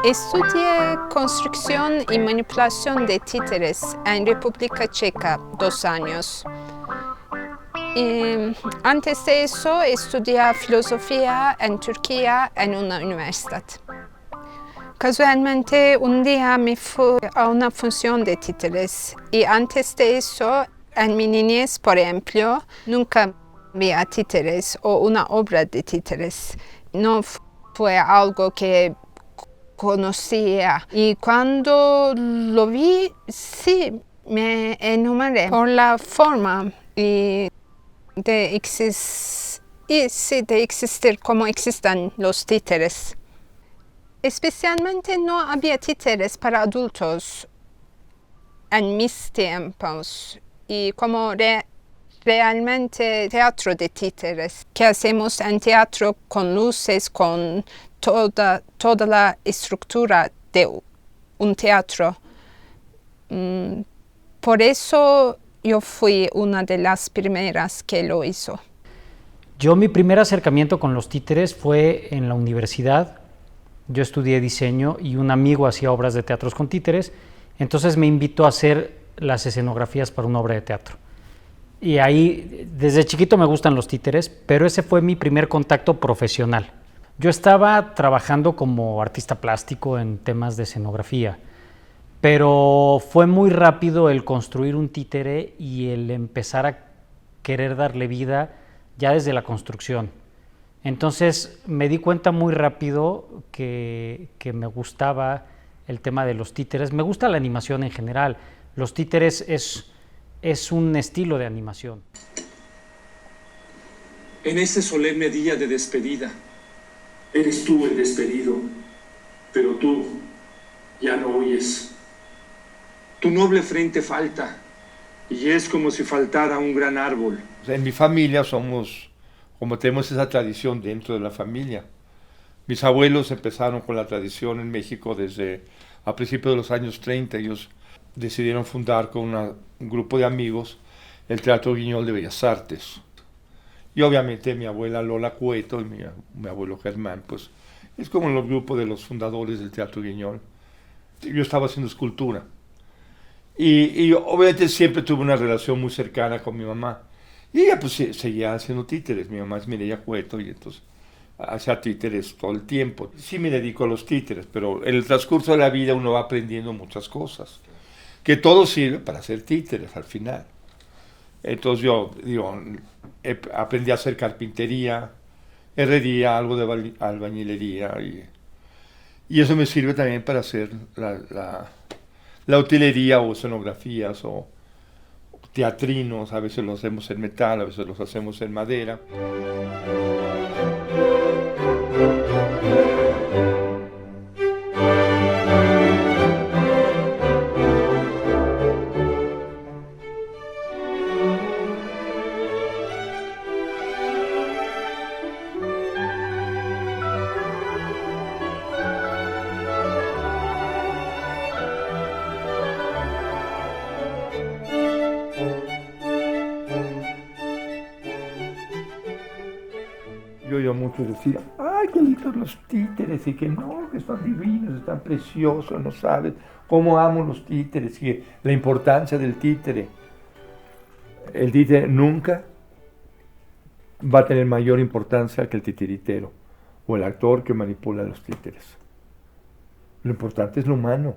Estudié construcción y manipulación de títeres en República Checa 2 años. Antes de eso estudié filosofía en Turquía en una universidad. Casualmente un día me fui a una función de títeres y antes de eso, en mi niñez, por ejemplo, nunca vi a títeres o una obra de títeres. No fue algo que conocía y cuando lo vi, sí, me enamoré por la forma y de existir como existen los títeres. Especialmente no había títeres para adultos en mis tiempos y como realmente teatro de títeres que hacemos en teatro con luces, con toda la estructura de un teatro. Por eso yo fui una de las primeras que lo hizo. Mi primer acercamiento con los títeres fue en la universidad. Yo estudié diseño y un amigo hacía obras de teatros con títeres, entonces me invitó a hacer las escenografías para una obra de teatro. Y ahí, desde chiquito me gustan los títeres, pero ese fue mi primer contacto profesional. Yo estaba trabajando como artista plástico en temas de escenografía, pero fue muy rápido el construir un títere y el empezar a querer darle vida ya desde la construcción. Entonces me di cuenta muy rápido que me gustaba el tema de los títeres. Me gusta la animación en general. Los títeres es un estilo de animación. En ese solemne día de despedida, eres tú el despedido, pero tú ya no oyes. Tu noble frente falta, y es como si faltara un gran árbol. En mi familia como tenemos esa tradición dentro de la familia. Mis abuelos empezaron con la tradición en México a principios de los años 30. Ellos decidieron fundar con un grupo de amigos el Teatro Guiñol de Bellas Artes. Y obviamente mi abuela Lola Cueto y mi abuelo Germán, pues es como los grupos de los fundadores del Teatro Guiñol. Yo estaba haciendo escultura. Y obviamente siempre tuve una relación muy cercana con mi mamá. Y ella pues seguía haciendo títeres. Mi mamá es Mireya Cueto y entonces hacía títeres todo el tiempo. Sí me dedico a los títeres, pero en el transcurso de la vida uno va aprendiendo muchas cosas. Que todo sirve para hacer títeres al final. Entonces yo aprendí a hacer carpintería, herrería, algo de albañilería. Y eso me sirve también para hacer la utilería o escenografías o teatrinos. A veces los hacemos en metal, a veces los hacemos en madera. Yo oigo muchos decir, ay, qué lindos los títeres, y que no, que están divinos, están preciosos, no sabes cómo amo los títeres, y la importancia del títere. El títere nunca va a tener mayor importancia que el titiritero o el actor que manipula los títeres. Lo importante es lo humano.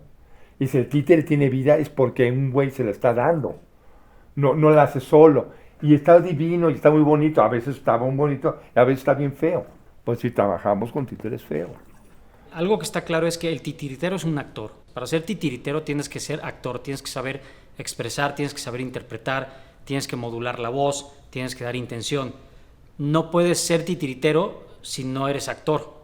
Y si el títere tiene vida es porque un güey se la está dando, no la hace solo. Y está divino y está muy bonito, a veces está muy bonito y a veces está bien feo. Pues si trabajamos con títeres feos. Algo que está claro es que el titiritero es un actor. Para ser titiritero tienes que ser actor, tienes que saber expresar, tienes que saber interpretar, tienes que modular la voz, tienes que dar intención. No puedes ser titiritero si no eres actor.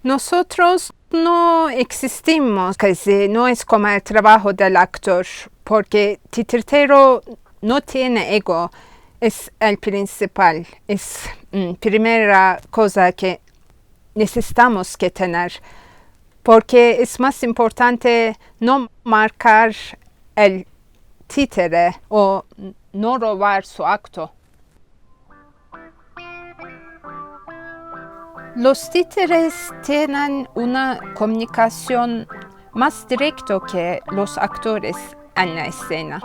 Nosotros no existimos, casi no es como el trabajo del actor, porque titiritero no tiene ego, es el principal, es primera cosa que necesitamos que tener, porque es más importante no marcar el títere o no robar su acto. Los títeres tienen una comunicación más directa que los actores en la escena.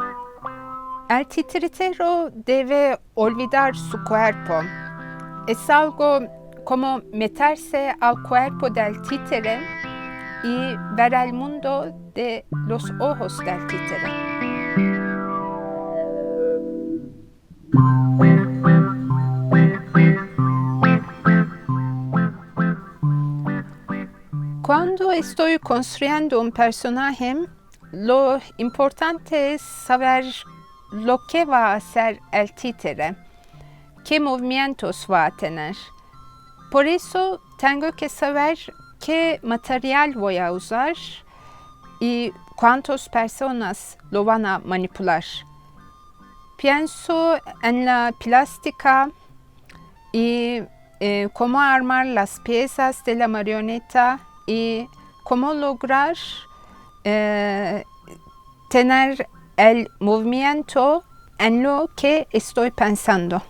El titiritero debe olvidar su cuerpo. Es algo como meterse al cuerpo del títere y ver el mundo de los ojos del títere. Cuando estoy construyendo un personaje, lo importante es saber lo que va a hacer el títere, qué movimientos va a tener. Por eso tengo que saber qué material voy a usar y cuántas personas lo van a manipular. Pienso en la plástica y cómo armar las piezas de la marioneta y cómo lograr tener el movimiento en lo que estoy pensando.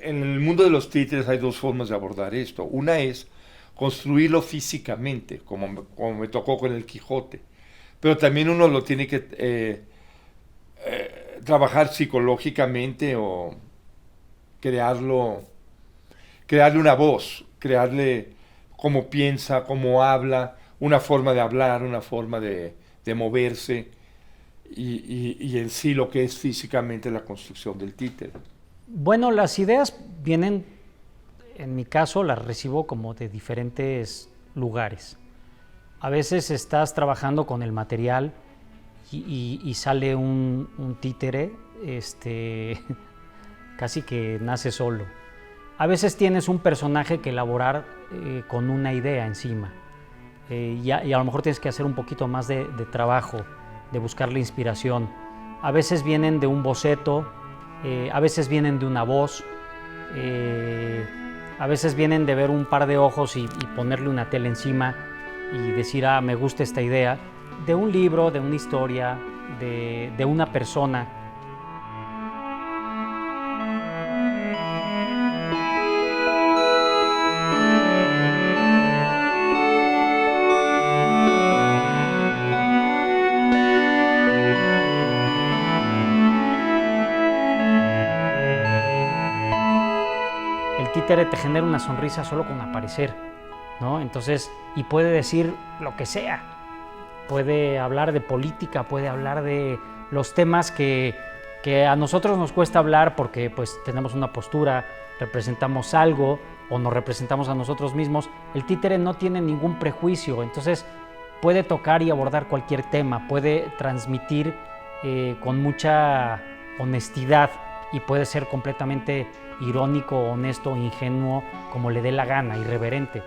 En el mundo de los títeres hay dos formas de abordar esto. Una es construirlo físicamente, como me tocó con el Quijote. Pero también uno lo tiene que trabajar psicológicamente o crearle una voz, crearle cómo piensa, cómo habla, una forma de hablar, una forma de moverse y en sí lo que es físicamente la construcción del títere. Bueno, las ideas vienen, en mi caso, las recibo como de diferentes lugares. A veces estás trabajando con el material y sale un títere, casi que nace solo. A veces tienes un personaje que elaborar con una idea encima y a lo mejor tienes que hacer un poquito más de trabajo, de buscarle inspiración. A veces vienen de un boceto, a veces vienen de una voz, a veces vienen de ver un par de ojos y ponerle una tela encima y decir, me gusta esta idea, de un libro, de una historia, de una persona. El títere te genera una sonrisa solo con aparecer, ¿no? Entonces, y puede decir lo que sea. Puede hablar de política, puede hablar de los temas que a nosotros nos cuesta hablar porque pues tenemos una postura, representamos algo o nos representamos a nosotros mismos. El títere no tiene ningún prejuicio, entonces puede tocar y abordar cualquier tema, puede transmitir con mucha honestidad y puede ser completamente irónico, honesto, ingenuo, como le dé la gana, irreverente.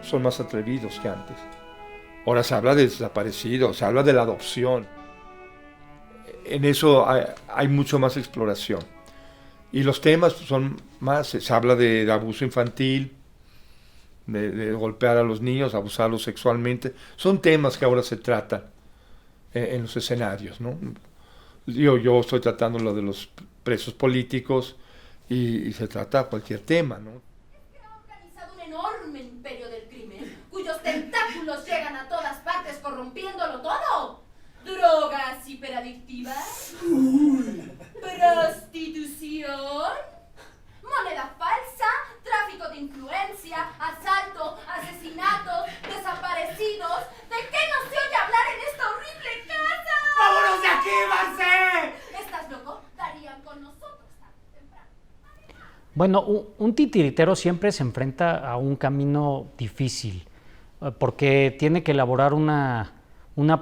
Son más atrevidos que antes. Ahora se habla de desaparecidos, se habla de la adopción. En eso hay mucho más exploración. Y los temas son más, se habla de abuso infantil, de golpear a los niños, abusarlos sexualmente. Son temas que ahora se tratan en los escenarios, ¿no? Yo estoy tratando lo de los presos políticos y se trata cualquier tema, ¿no? Es que ha organizado un enorme imperio del crimen, cuyos tentáculos llegan a todas partes corrompiéndolo todo. Drogas hiperadictivas, prostitución, moneda falsa, tráfico de influencia, asalto, asesinatos, desaparecidos. ¿De qué no se oye hablar en esta horrible casa? ¡Vámonos de aquí, Marcé! ¿Estás loco? Darían con nosotros tarde o temprano. Bueno, un titiritero siempre se enfrenta a un camino difícil porque tiene que elaborar una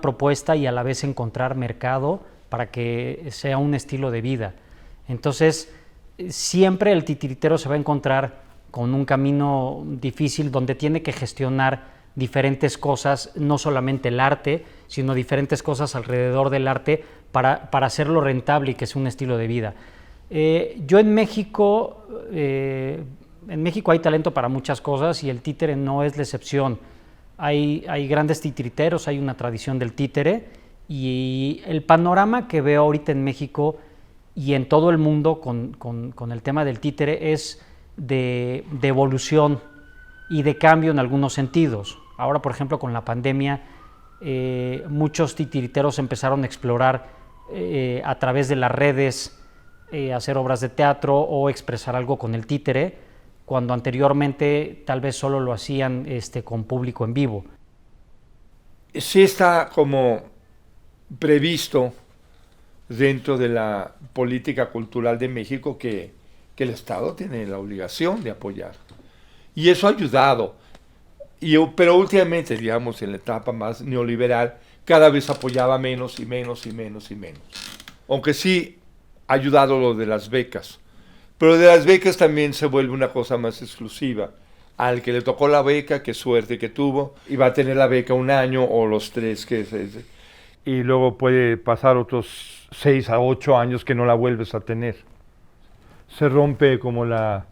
propuesta y a la vez encontrar mercado para que sea un estilo de vida. Entonces, siempre el titiritero se va a encontrar con un camino difícil donde tiene que gestionar diferentes cosas, no solamente el arte, sino diferentes cosas alrededor del arte para hacerlo rentable y que sea un estilo de vida. Yo en México hay talento para muchas cosas y el títere no es la excepción. Hay grandes titiriteros, hay una tradición del títere y el panorama que veo ahorita en México y en todo el mundo con el tema del títere es de evolución y de cambio en algunos sentidos. Ahora, por ejemplo, con la pandemia, muchos titiriteros empezaron a explorar a través de las redes, hacer obras de teatro o expresar algo con el títere, cuando anteriormente tal vez solo lo hacían con público en vivo. Sí está como previsto dentro de la política cultural de México que el Estado tiene la obligación de apoyar. Y eso ha ayudado. Pero últimamente, digamos, en la etapa más neoliberal, cada vez apoyaba menos y menos y menos y menos. Aunque sí ha ayudado lo de las becas. Pero de las becas también se vuelve una cosa más exclusiva. Al que le tocó la beca, qué suerte que tuvo, y va a tener la beca un año o los 3 y luego puede pasar otros 6 a 8 años que no la vuelves a tener. Se rompe como la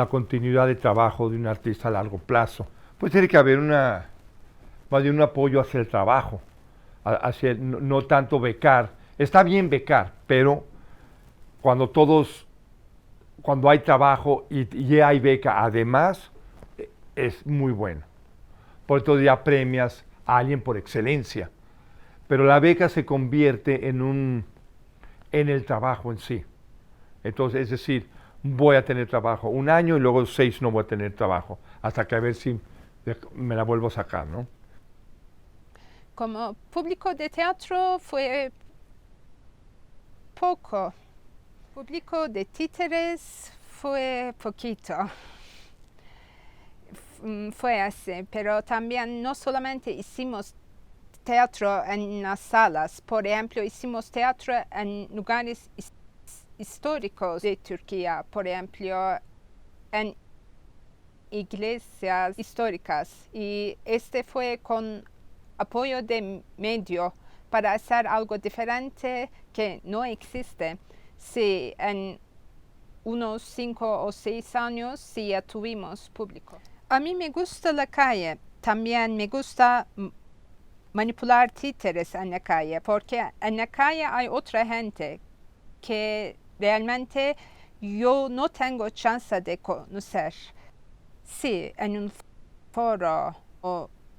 continuidad de trabajo de un artista a largo plazo. Pues tiene que haber más bien un apoyo hacia el trabajo, no tanto becar. Está bien becar, pero cuando hay trabajo y hay beca, además, es muy bueno. Por eso ya premias a alguien por excelencia. Pero la beca se convierte en el trabajo en sí. Entonces, es decir, voy a tener trabajo un año y luego 6 no voy a tener trabajo, hasta que a ver si me la vuelvo a sacar, ¿no? Como público de teatro fue poco. Público de títeres fue poquito. Fue así, pero también no solamente hicimos teatro en las salas, por ejemplo, hicimos teatro en lugares históricos de Turquía, por ejemplo, en iglesias históricas, y fue con apoyo de medio para hacer algo diferente que no existe. Sí, en unos 5 o 6 años sí ya tuvimos público. A mí me gusta la calle, también me gusta manipular títeres en la calle, porque en la calle hay otra gente que realmente yo no tengo chance de conocer. Sí, en un foro,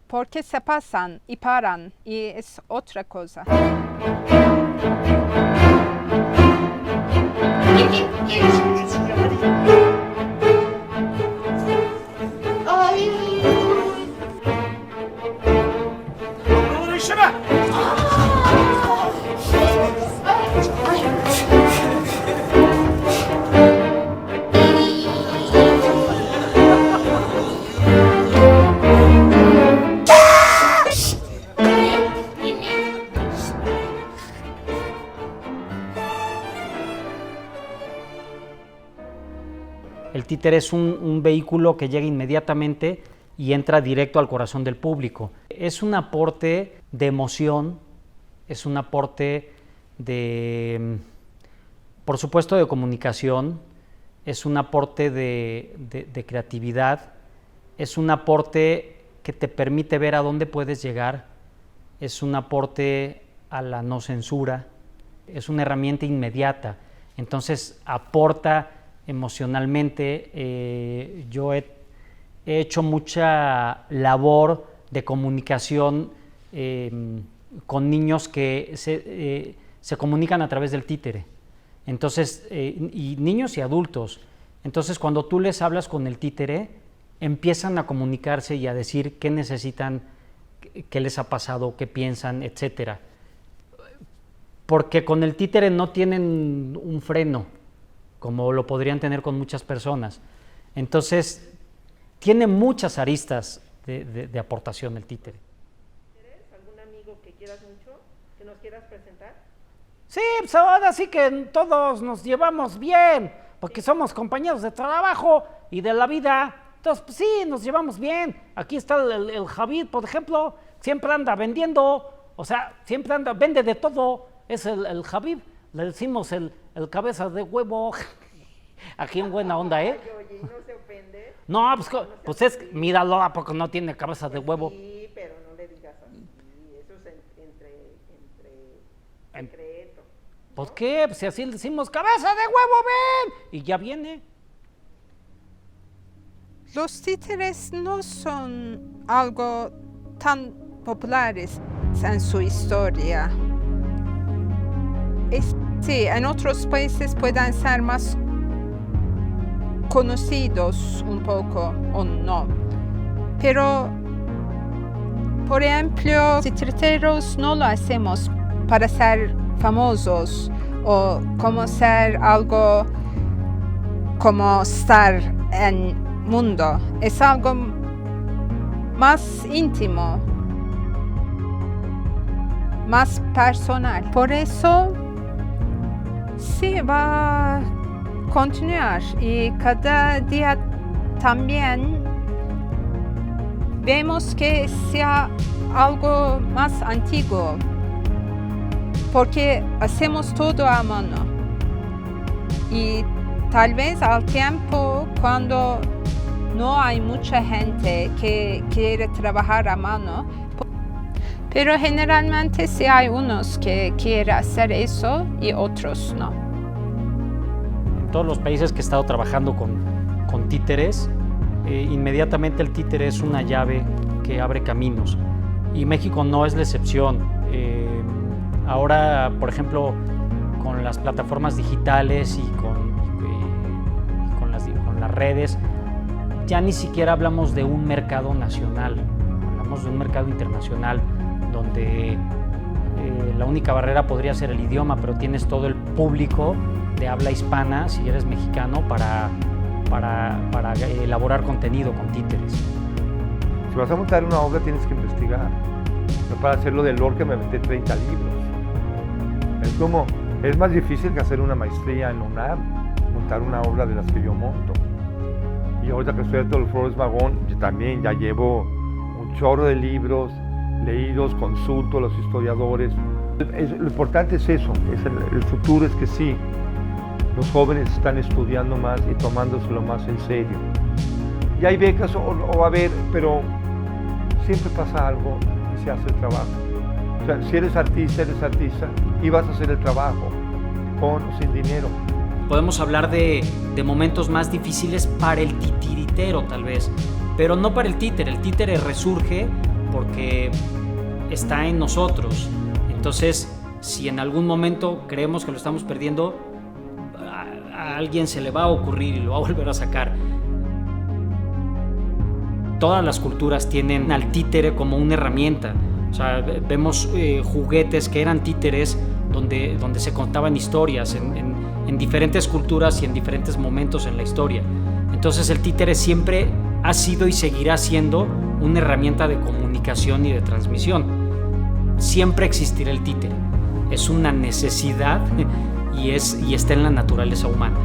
porque se pasan y paran, y es otra cosa. El títere es un vehículo que llega inmediatamente y entra directo al corazón del público. Es un aporte de emoción, es un aporte por supuesto, de comunicación, es un aporte de creatividad, es un aporte que te permite ver a dónde puedes llegar, es un aporte a la no censura, es una herramienta inmediata, entonces aporta emocionalmente. Yo he hecho mucha labor de comunicación con niños que se comunican a través del títere. Entonces, y niños y adultos. Entonces, cuando tú les hablas con el títere, empiezan a comunicarse y a decir qué necesitan, qué les ha pasado, qué piensan, etcétera. Porque con el títere no tienen un freno, como lo podrían tener con muchas personas. Entonces, tiene muchas aristas de aportación el títere. ¿Tienes algún amigo que quieras mucho, que nos quieras presentar? Sí, pues ahora sí que todos nos llevamos bien, porque somos compañeros de trabajo y de la vida. Entonces, pues sí, nos llevamos bien. Aquí está el Javid, por ejemplo, siempre anda vendiendo, o sea, siempre vende de todo, es el Javid. Le decimos el cabeza de huevo. Aquí en buena onda, ¿eh? Oye, ¿y no se ofende? No, pues es, míralo, ¿a poco no tiene cabeza de huevo? Sí, pero no le digas así. Eso es entre secreto. ¿Por qué? Pues si así le decimos, cabeza de huevo, ven. Y ya viene. Los títeres no son algo tan populares en su historia. Sí, en otros países pueden ser más conocidos un poco o no. Pero, por ejemplo, titiriteros no lo hacemos para ser famosos o como ser algo como estar en mundo. Es algo más íntimo, más personal. Por eso sí va a continuar y cada día también vemos que sea algo más antiguo, porque hacemos todo a mano y tal vez al tiempo cuando no hay mucha gente que quiere trabajar a mano, pero generalmente sí hay unos que quieren hacer eso y otros no. En todos los países que he estado trabajando con títeres, inmediatamente el títere es una llave que abre caminos y México no es la excepción. Ahora, por ejemplo, con las plataformas digitales y con las redes, ya ni siquiera hablamos de un mercado nacional, hablamos de un mercado internacional donde la única barrera podría ser el idioma, pero tienes todo el público de habla hispana, si eres mexicano, para elaborar contenido con títeres. Si vas a montar una obra tienes que investigar. No para hacerlo de Lorca me metí 30 libros. Es más difícil que hacer una maestría en UNAM, montar una obra de las que yo monto. Y ahorita que estoy en el Flores Magón, yo también ya llevo un chorro de libros leídos, consulto a los historiadores. Lo importante es eso, el futuro es que sí, los jóvenes están estudiando más y tomándoselo más en serio. Y hay becas o va a haber, pero siempre pasa algo y se hace el trabajo. O sea, si eres artista y vas a hacer el trabajo, con o sin dinero. Podemos hablar de momentos más difíciles para el titiritero tal vez, pero no para el títere resurge porque está en nosotros. Entonces, si en algún momento creemos que lo estamos perdiendo, a alguien se le va a ocurrir y lo va a volver a sacar. Todas las culturas tienen al títere como una herramienta. O sea, vemos juguetes que eran títeres donde se contaban historias en diferentes culturas y en diferentes momentos en la historia. Entonces el títere siempre ha sido y seguirá siendo una herramienta de comunicación y de transmisión. Siempre existirá el títere. Es una necesidad y está en la naturaleza humana.